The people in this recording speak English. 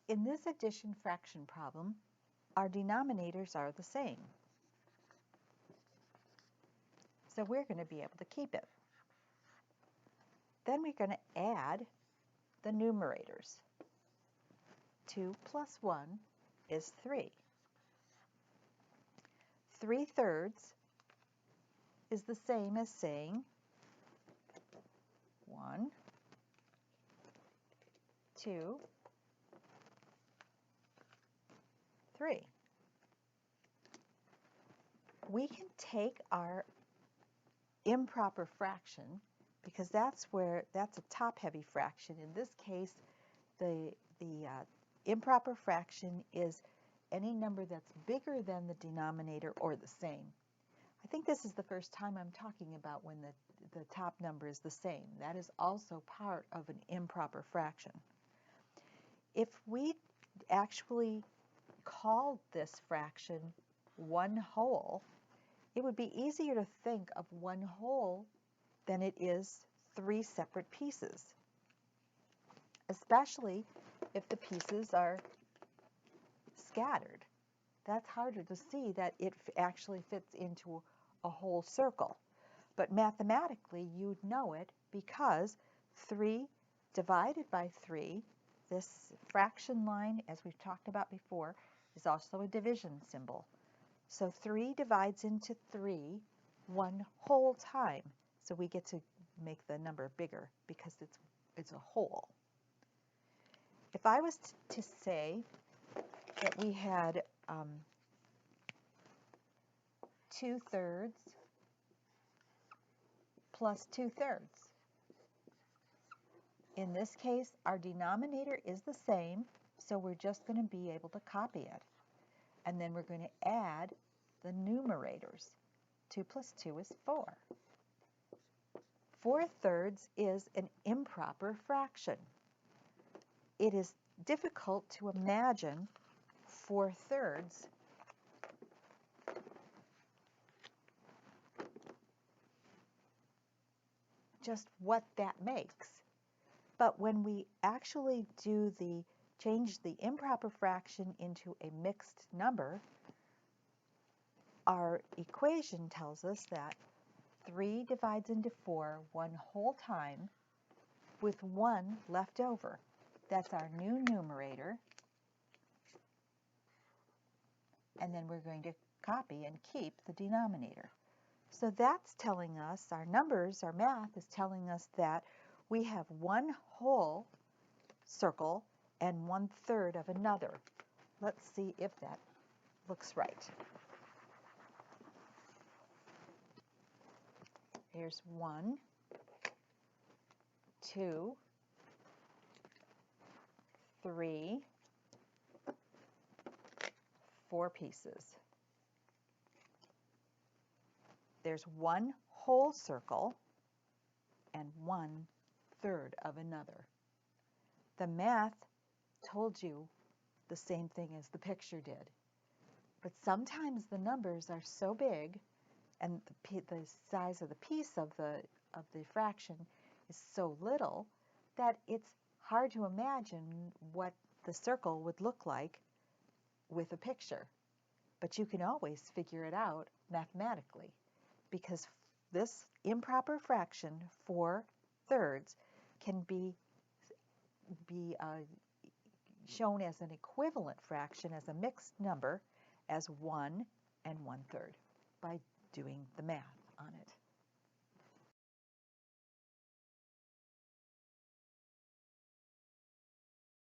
In this addition fraction problem, our denominators are the same. So we're going to be able to keep it. Then we're going to add the numerators. 2 plus 1 is 3. 3/3 is the same as saying 1, 2, 3. We can take our improper fraction, because that's a top-heavy fraction. In this case, the improper fraction is any number that's bigger than the denominator or the same. I think this is the first time I'm talking about when the top number is the same. That is also part of an improper fraction. If we actually called this fraction 1 whole, it would be easier to think of 1 whole than it is 3 separate pieces, especially if the pieces are scattered. That's harder to see that it actually fits into a whole circle. But mathematically, you'd know it because 3 divided by 3, this fraction line, as we've talked about before, is also a division symbol. So 3 divides into 3 1 whole time. So we get to make the number bigger because it's a whole. If I was to say that we had 2/3 plus 2/3. In this case, our denominator is the same, so we're just going to be able to copy it. And then we're going to add the numerators. 2 plus 2 is 4. 4/3 is an improper fraction. It is difficult to imagine 4/3 just what that makes. But when we actually change the improper fraction into a mixed number, our equation tells us that 3 divides into 4 1 whole time with 1 left over. That's our new numerator. And then we're going to copy and keep the denominator. So that's telling us, our math is telling us that we have 1 whole circle and 1/3 of another. Let's see if that looks right. Here's 1, 2, 3, 4 pieces. There's 1 whole circle and 1/3 of another. The math told you the same thing as the picture did. But sometimes the numbers are so big and the size of the piece of the fraction is so little that it's hard to imagine what the circle would look like with a picture. But you can always figure it out mathematically, because this improper fraction, 4/3, can be shown as an equivalent fraction, as a mixed number, as 1 and 1/3 by doing the math on it.